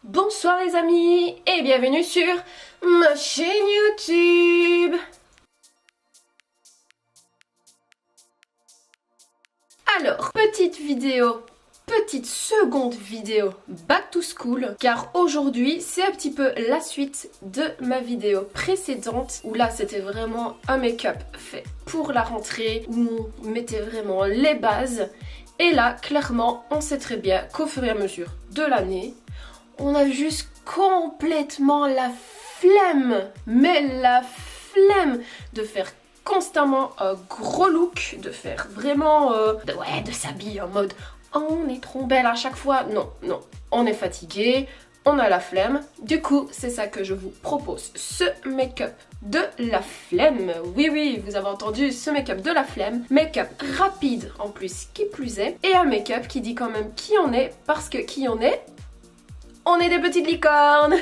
Bonsoir les amis et bienvenue sur ma chaîne YouTube. Alors, petite seconde vidéo back to school, car aujourd'hui c'est un petit peu la suite de ma vidéo précédente où là c'était vraiment un make-up fait pour la rentrée, où on mettait vraiment les bases. Et là, clairement, on sait très bien qu'au fur et à mesure de l'année, on a juste complètement la flemme, mais la flemme de faire constamment un gros look, de faire vraiment, de s'habiller en mode oh, on est trop belle à chaque fois. Non, on est fatigué, on a la flemme. Du coup, c'est ça que je vous propose, ce make-up de la flemme. Oui, vous avez entendu, ce make-up de la flemme. Make-up rapide en plus, qui plus est. Et un make-up qui dit quand même qui on est, parce que qui on est des petites licornes.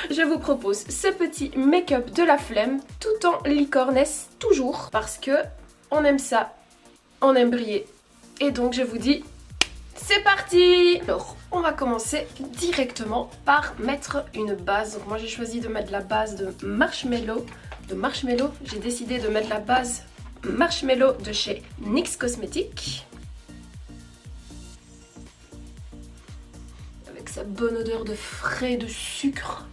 Je vous propose ce petit make-up de la flemme, tout en licornesse toujours, parce que on aime ça, on aime briller. Et donc je vous dis, c'est parti! Alors, on va commencer directement par mettre une base. Donc moi j'ai choisi de mettre la base de Marshmello. J'ai décidé de mettre la base Marshmello de chez NYX Cosmetics. Avec sa bonne odeur de frais, de sucre.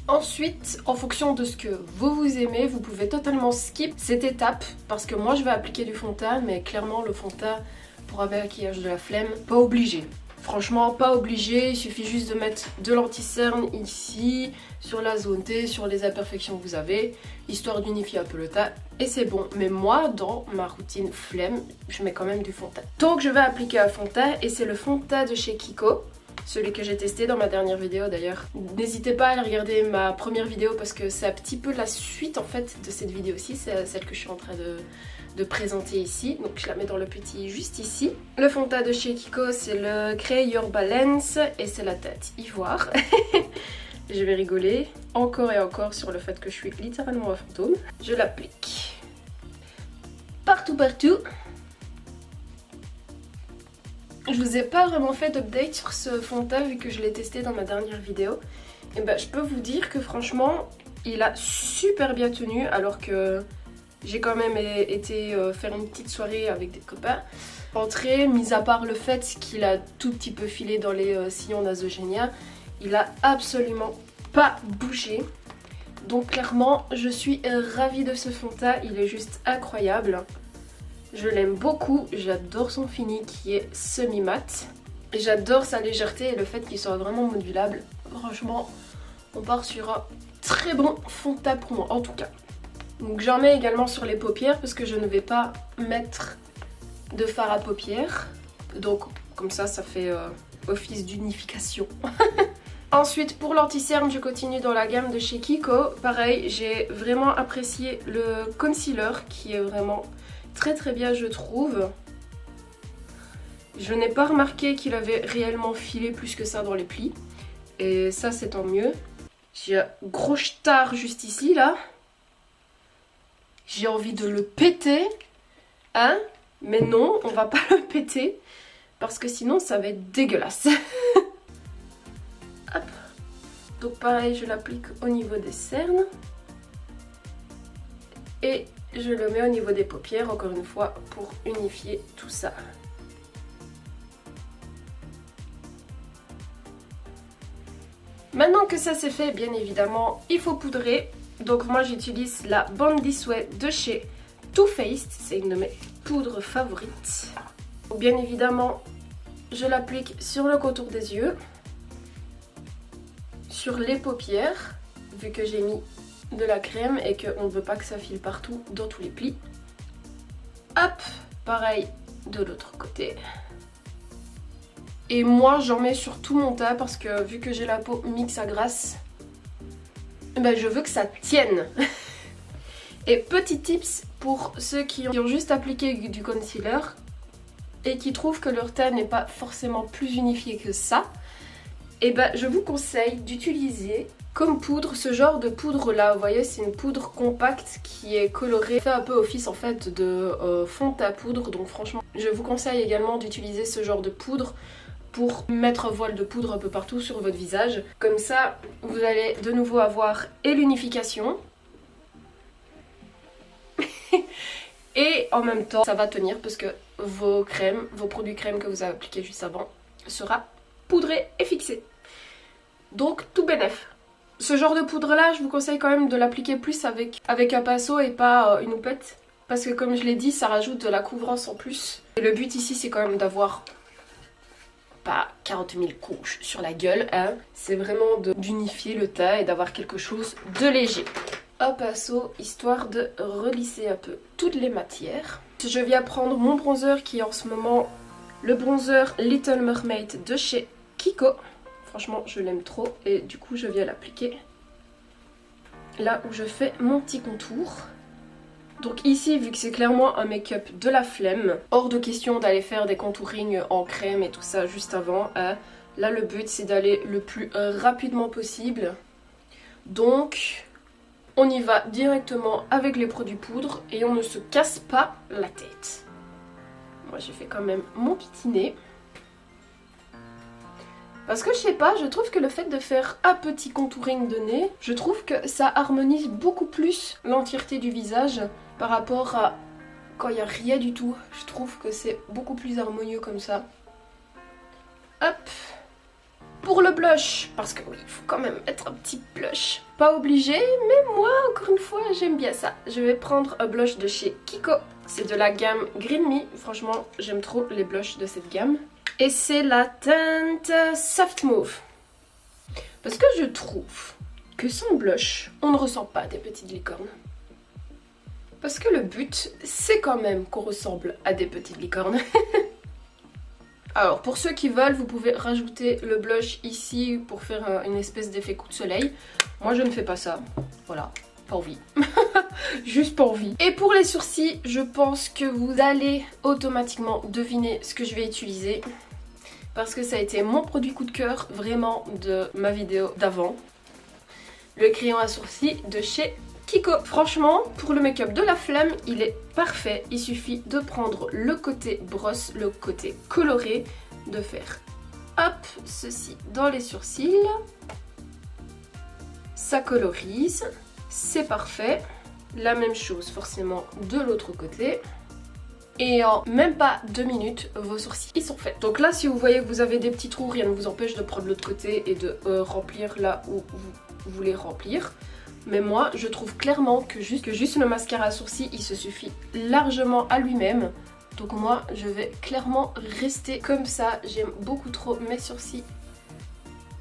Ensuite, en fonction de ce que vous aimez, vous pouvez totalement skip cette étape parce que moi je vais appliquer du fond de teint, mais clairement le fond de teint pour un maquillage de la flemme, pas obligé. Franchement, pas obligé, il suffit juste de mettre de l'anti-cerne ici, sur la zone T, sur les imperfections que vous avez, histoire d'unifier un peu le teint, et c'est bon. Mais moi, dans ma routine flemme, je mets quand même du fond de teint. Donc je vais appliquer un fond de teint, et c'est le fond de teint de chez Kiko. Celui que j'ai testé dans ma dernière vidéo d'ailleurs. N'hésitez pas à aller regarder ma première vidéo parce que c'est un petit peu la suite en fait de cette vidéo-ci. C'est celle que je suis en train de présenter ici. Donc je la mets dans le petit juste ici. Le fond de teint de chez Kiko, c'est le Create Your Balance et c'est la teinte ivoire. Je vais rigoler encore et encore sur le fait que je suis littéralement un fantôme. Je l'applique partout. Je vous ai pas vraiment fait d'update sur ce fond de teint vu que je l'ai testé dans ma dernière vidéo. Et ben je peux vous dire que franchement il a super bien tenu alors que j'ai quand même été faire une petite soirée avec des copains. Entrée, mis à part le fait qu'il a tout petit peu filé dans les sillons nasogéniens, il a absolument pas bougé. Donc clairement je suis ravie de ce fond de teint, il est juste incroyable. Je l'aime beaucoup, j'adore son fini qui est semi-mat. Et j'adore sa légèreté et le fait qu'il soit vraiment modulable. Franchement, on part sur un très bon fond de teint pour moi, en tout cas. Donc j'en mets également sur les paupières parce que je ne vais pas mettre de fard à paupières. Donc comme ça fait office d'unification. Ensuite pour l'anti-cerne, je continue dans la gamme de chez Kiko. Pareil, j'ai vraiment apprécié le concealer qui est vraiment très bien je trouve. Je n'ai pas remarqué qu'il avait réellement filé plus que ça dans les plis. Et ça c'est tant mieux. J'ai un gros star juste ici là. J'ai envie de le péter. Hein? Mais non, on va pas le péter. Parce que sinon ça va être dégueulasse. Hop. Donc pareil, je l'applique au niveau des cernes. Et je le mets au niveau des paupières, encore une fois, pour unifier tout ça. Maintenant que ça c'est fait, bien évidemment, il faut poudrer. Donc moi j'utilise la Bondi Sweat de chez Too Faced. C'est une de mes poudres favorites. Bien évidemment, je l'applique sur le contour des yeux. Sur les paupières, vu que j'ai mis de la crème et qu'on ne veut pas que ça file partout dans tous les plis. Hop, pareil de l'autre côté. Et moi j'en mets sur tout mon teint parce que vu que j'ai la peau mix à grasse, ben je veux que ça tienne. Et petit tips pour ceux qui ont juste appliqué du concealer et qui trouvent que leur teint n'est pas forcément plus unifié que ça, et ben je vous conseille d'utiliser comme poudre, ce genre de poudre là, vous voyez, c'est une poudre compacte qui est colorée, fait un peu office en fait de fond à poudre, donc franchement je vous conseille également d'utiliser ce genre de poudre pour mettre un voile de poudre un peu partout sur votre visage. Comme ça, vous allez de nouveau avoir et l'unification et en même temps ça va tenir parce que vos produits crèmes que vous avez appliqués juste avant sera poudré et fixé. Donc tout bénef. Ce genre de poudre là, je vous conseille quand même de l'appliquer plus avec un pinceau et pas une houppette. Parce que comme je l'ai dit, ça rajoute de la couvrance en plus. Et le but ici c'est quand même d'avoir pas 40 000 couches sur la gueule, hein. C'est vraiment d'unifier le teint et d'avoir quelque chose de léger. Un pinceau histoire de relisser un peu toutes les matières. Je viens prendre mon bronzer qui est en ce moment le bronzer Little Mermaid de chez Kiko. Franchement je l'aime trop et du coup je viens l'appliquer là où je fais mon petit contour. Donc ici, vu que c'est clairement un make-up de la flemme, hors de question d'aller faire des contouring en crème et tout ça juste avant, hein. Là le but c'est d'aller le plus rapidement possible. Donc on y va directement avec les produits poudre et on ne se casse pas la tête. Moi j'ai fait quand même mon petit nez. Parce que je sais pas, je trouve que le fait de faire un petit contouring de nez, je trouve que ça harmonise beaucoup plus l'entièreté du visage par rapport à quand il n'y a rien du tout. Je trouve que c'est beaucoup plus harmonieux comme ça. Hop. Pour le blush, parce que oui, il faut quand même mettre un petit blush. Pas obligé, mais moi, encore une fois, j'aime bien ça. Je vais prendre un blush de chez Kiko. C'est de la gamme Green Me. Franchement, j'aime trop les blushs de cette gamme. Et c'est la teinte Soft Mauve. Parce que je trouve que sans blush, on ne ressent pas des petites licornes. Parce que le but, c'est quand même qu'on ressemble à des petites licornes. Alors, pour ceux qui veulent, vous pouvez rajouter le blush ici pour faire une espèce d'effet coup de soleil. Moi, je ne fais pas ça. Voilà, pas envie. Juste pas envie. Et pour les sourcils, je pense que vous allez automatiquement deviner ce que je vais utiliser. Parce que ça a été mon produit coup de cœur, vraiment, de ma vidéo d'avant. Le crayon à sourcils de chez Kiko. Franchement, pour le make-up de la flemme, il est parfait. Il suffit de prendre le côté brosse, le côté coloré, de faire hop, ceci dans les sourcils. Ça colorise, c'est parfait. La même chose forcément de l'autre côté. Et en même pas 2 minutes, vos sourcils ils sont faits. Donc là, si vous voyez que vous avez des petits trous, rien ne vous empêche de prendre l'autre côté et de remplir là où vous voulez remplir. Mais moi, je trouve clairement que juste le mascara à sourcils, il se suffit largement à lui-même. Donc moi, je vais clairement rester comme ça. J'aime beaucoup trop mes sourcils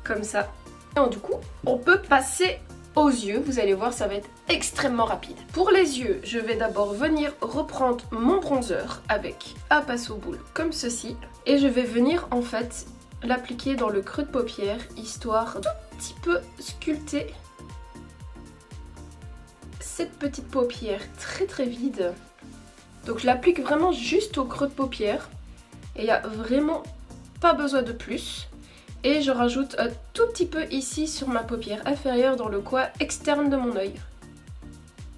comme ça. Et donc, du coup, on peut passer aux yeux. Vous allez voir, ça va être extrêmement rapide. Pour les yeux, je vais d'abord venir reprendre mon bronzer avec un pinceau-boule comme ceci. Et je vais venir en fait l'appliquer dans le creux de paupière, histoire d'un petit peu sculpter cette petite paupière très vide. Donc je l'applique vraiment juste au creux de paupière. Et il n'y a vraiment pas besoin de plus. Et je rajoute un tout petit peu ici sur ma paupière inférieure dans le coin externe de mon œil.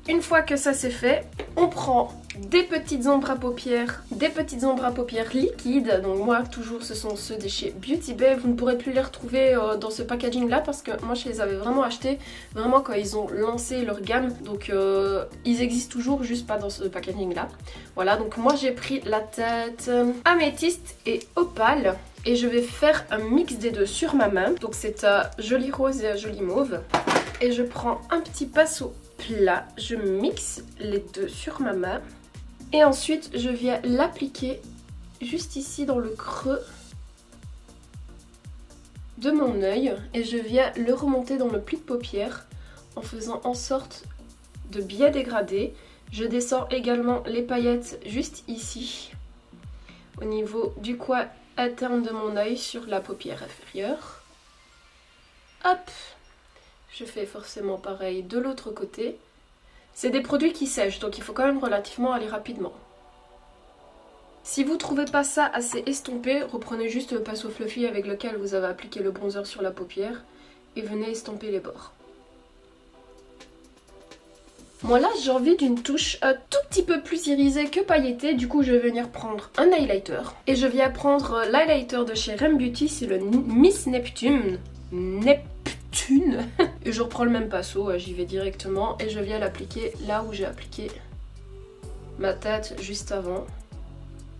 Une fois que ça c'est fait, on prend des petites ombres à paupières, liquides. Donc moi toujours ce sont ceux de chez Beauty Bay. Vous ne pourrez plus les retrouver dans ce packaging là parce que moi je les avais vraiment achetés vraiment quand ils ont lancé leur gamme. Donc ils existent toujours, juste pas dans ce packaging là. Voilà, donc moi j'ai pris la teinte améthyste et opale. Et je vais faire un mix des deux sur ma main. Donc c'est un joli rose et un joli mauve. Et je prends un petit pinceau plat, je mixe les deux sur ma main. Et ensuite je viens l'appliquer juste ici dans le creux de mon œil. Et je viens le remonter dans le pli de paupière en faisant en sorte de bien dégrader. Je descends également les paillettes juste ici, au niveau du coin interne de mon œil sur la paupière inférieure. Hop! Je fais forcément pareil de l'autre côté. C'est des produits qui sèchent, donc il faut quand même relativement aller rapidement. Si vous ne trouvez pas ça assez estompé, reprenez juste le pinceau fluffy avec lequel vous avez appliqué le bronzer sur la paupière et venez estomper les bords. Moi là j'ai envie d'une touche un tout petit peu plus irisée que pailletée, du coup je vais venir prendre un highlighter. Et je viens prendre l'highlighter de chez Rem Beauty, c'est le Miss Neptune. Et je reprends le même pinceau, j'y vais directement et je viens l'appliquer là où j'ai appliqué ma tête juste avant.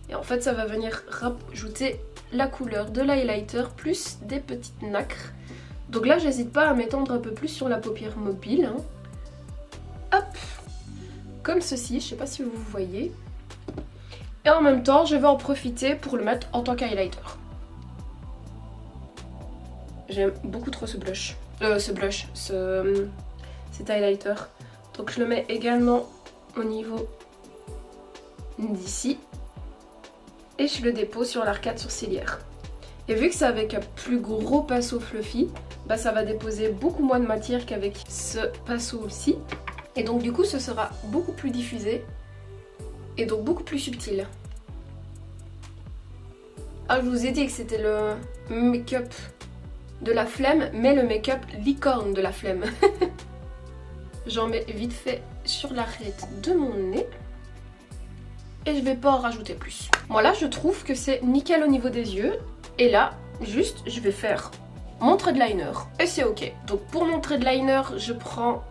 Et en fait ça va venir rajouter la couleur de l'highlighter plus des petites nacres. Donc là j'hésite pas à m'étendre un peu plus sur la paupière mobile. Hein. Hop, comme ceci, je sais pas si vous voyez. Et en même temps je vais en profiter pour le mettre en tant qu'highlighter. J'aime beaucoup trop ce blush. Cet highlighter. Donc je le mets également au niveau d'ici. Et je le dépose sur l'arcade sourcilière. Et vu que c'est avec un plus gros pinceau fluffy, bah ça va déposer beaucoup moins de matière qu'avec ce pinceau-ci. Et donc du coup ce sera beaucoup plus diffusé. Et donc beaucoup plus subtil. Ah, je vous ai dit que c'était le make-up de la flemme, mais le make-up licorne de la flemme. J'en mets vite fait sur l'arête de mon nez. Et je vais pas en rajouter plus. Moi là je trouve que c'est nickel au niveau des yeux. Et là, juste je vais faire mon trait de liner. Et c'est ok. Donc pour mon trait de liner, je prends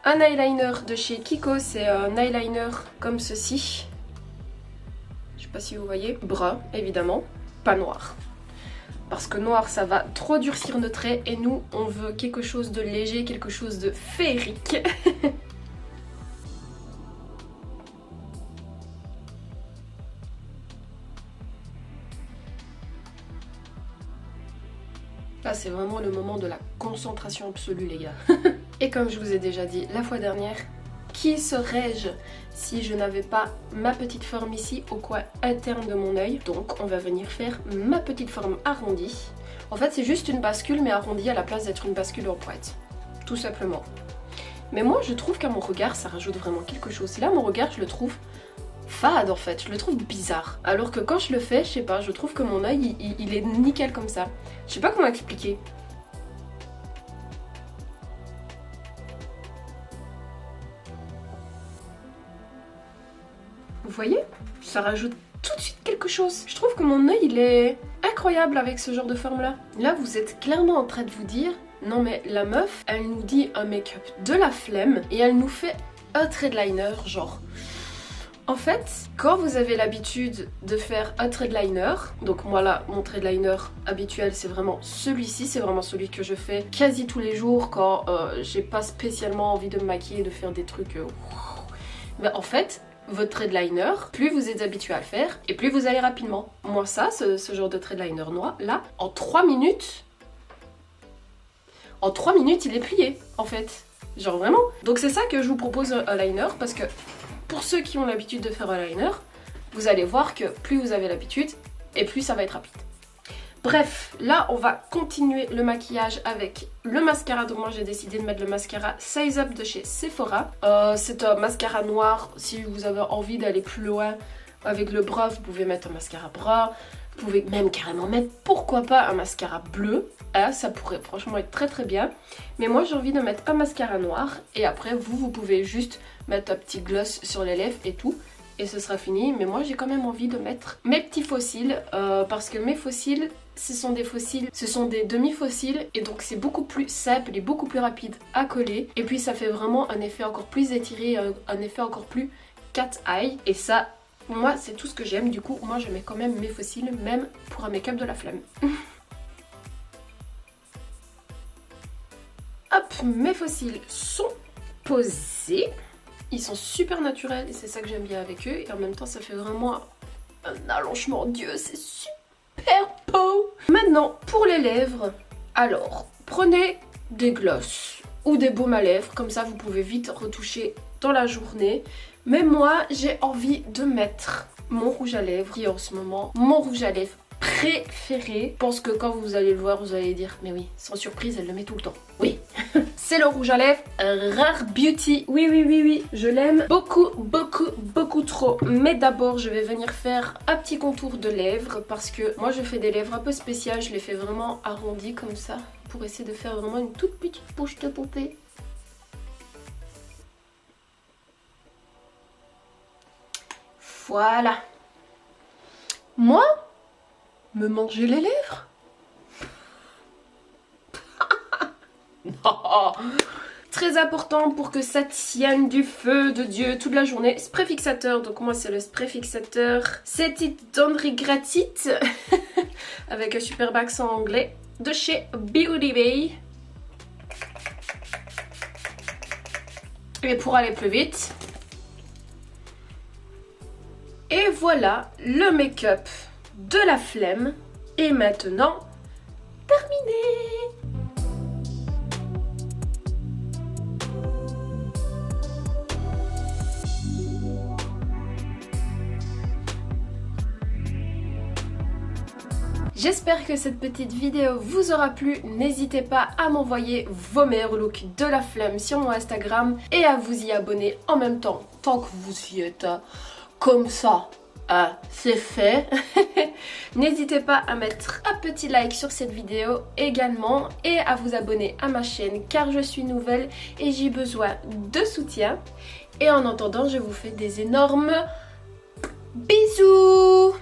un eyeliner de chez Kiko. C'est un eyeliner comme ceci. Je sais pas si vous voyez. Brun évidemment, pas noir. Parce que noir ça va trop durcir nos traits et nous on veut quelque chose de léger, quelque chose de féerique. Là c'est vraiment le moment de la concentration absolue les gars. Et comme je vous ai déjà dit la fois dernière, qui serais-je si je n'avais pas ma petite forme ici au coin interne de mon œil? Donc on va venir faire ma petite forme arrondie. En fait c'est juste une bascule mais arrondie à la place d'être une bascule en pointe. Tout simplement. Mais moi je trouve qu'à mon regard ça rajoute vraiment quelque chose. Et là mon regard je le trouve fade en fait, je le trouve bizarre. Alors que quand je le fais, je sais pas, je trouve que mon œil il est nickel comme ça. Je sais pas comment expliquer. Vous voyez? Ça rajoute tout de suite quelque chose. Je trouve que mon œil il est incroyable avec ce genre de forme là. Là vous êtes clairement en train de vous dire non mais la meuf elle nous dit un make-up de la flemme et elle nous fait un trait de liner genre. En fait, quand vous avez l'habitude de faire un trait de liner, donc moi là, mon trait de liner habituel, c'est vraiment celui-ci, c'est vraiment celui que je fais quasi tous les jours quand j'ai pas spécialement envie de me maquiller, de faire des trucs... Mais en fait, votre trait de liner, plus vous êtes habitué à le faire, et plus vous allez rapidement. Moi ça, ce genre de trait de liner noir, là, en 3 minutes, il est plié, en fait. Genre vraiment. Donc c'est ça que je vous propose un liner, parce que... Pour ceux qui ont l'habitude de faire un liner, vous allez voir que plus vous avez l'habitude et plus ça va être rapide. Bref, là on va continuer le maquillage avec le mascara. Donc moi j'ai décidé de mettre le mascara Size Up de chez Sephora. C'est un mascara noir. Si vous avez envie d'aller plus loin avec le brun, vous pouvez mettre un mascara brun. Vous pouvez même carrément mettre, pourquoi pas, un mascara bleu. Ah, ça pourrait franchement être très très bien. Mais moi j'ai envie de mettre un mascara noir. Et après vous pouvez juste mettre un petit gloss sur les lèvres et tout. Et ce sera fini. Mais moi j'ai quand même envie de mettre mes petits faux cils. Parce que mes faux cils, ce sont des demi-fossiles. Et donc c'est beaucoup plus simple et beaucoup plus rapide à coller. Et puis ça fait vraiment un effet encore plus étiré, un effet encore plus cat eye. Et ça... Moi, c'est tout ce que j'aime, du coup, moi je mets quand même mes faux cils, même pour un make-up de la flemme. Hop, mes faux cils sont posés. Ils sont super naturels et c'est ça que j'aime bien avec eux. Et en même temps, ça fait vraiment un allongement d'yeux, c'est super beau. Maintenant, pour les lèvres, alors, prenez des glosses ou des baumes à lèvres. Comme ça, vous pouvez vite retoucher dans la journée. Mais moi, j'ai envie de mettre mon rouge à lèvres, qui est en ce moment mon rouge à lèvres préféré. Je pense que quand vous allez le voir, vous allez dire, mais oui, sans surprise, elle le met tout le temps. Oui, c'est le rouge à lèvres Rare Beauty. Oui, oui, oui, oui, je l'aime beaucoup, beaucoup, beaucoup trop. Mais d'abord, je vais venir faire un petit contour de lèvres parce que moi, je fais des lèvres un peu spéciales. Je les fais vraiment arrondies comme ça pour essayer de faire vraiment une toute petite bouche de poupée. Voilà. Moi, me manger les lèvres? Non. Très important pour que ça tienne du feu de Dieu toute la journée. Spray fixateur, donc moi c'est le spray fixateur Set It Don't Regret It avec un superbe accent anglais de chez Beauty Bay. Et pour aller plus vite. Et voilà, le make-up de la flemme est maintenant terminé. J'espère que cette petite vidéo vous aura plu. N'hésitez pas à m'envoyer vos meilleurs looks de la flemme sur mon Instagram et à vous y abonner en même temps, tant que vous y êtes. Comme ça, c'est fait. N'hésitez pas à mettre un petit like sur cette vidéo également et à vous abonner à ma chaîne car je suis nouvelle et j'ai besoin de soutien. Et en attendant, je vous fais des énormes bisous.